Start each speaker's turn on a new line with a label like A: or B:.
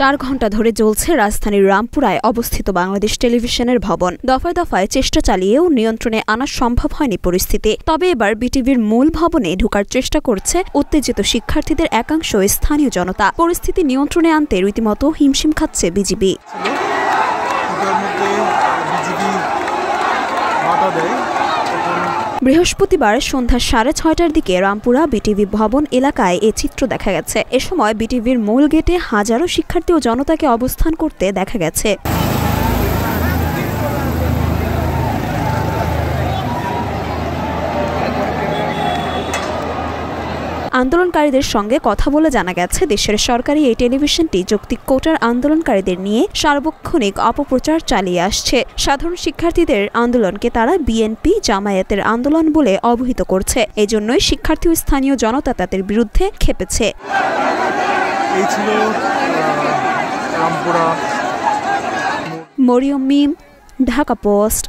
A: 4 ঘণ্টা ধরে চলছে রাজধানীর রামপুরায় অবস্থিত বাংলাদেশ টেলিভিশনের ভবন। দফায় দফায় চেষ্টা চালিয়েও নিয়ন্ত্রণে আনা সম্ভব হয়নি পরিস্থিতি। তবে এবার বিটিভির মূল ভবনে ঢোকার চেষ্টা করছে উত্তেজিত শিক্ষার্থীদের একাংশ স্থানীয় জনতা। পরিস্থিতি নিয়ন্ত্রণে আনতে রীতিমতো হিমশিম খাচ্ছে বিজিবি। বৃহস্পতিবার সন্ধ্যা 6:30টার দিকে রামপুরা বিটিভি ভবন এলাকায় এ চিত্র দেখা গেছে। এ সময় বিটিভির মূল গেটে হাজারো শিক্ষার্থী ও জনতাকে অবস্থান করতে দেখা গেছে। আন্দোলনকারীদের সঙ্গে কথা বলে জানা গেছে, দেশের সরকারি এই টেলিভিশনটি যৌক্তিক কোটার আন্দোলনকারীদের নিয়ে সার্বক্ষণিক অপপ্রচার চালিয়ে আসছে। সাধারণ শিক্ষার্থীদের আন্দোলনকে তারা বিএনপি জামায়াতের আন্দোলন বলে অবহিত করছে। এজন্যই শিক্ষার্থী ও স্থানীয় জনতা তাদের বিরুদ্ধে খেপেছে। মরিয়ম মিম, ঢাকা পোস্ট।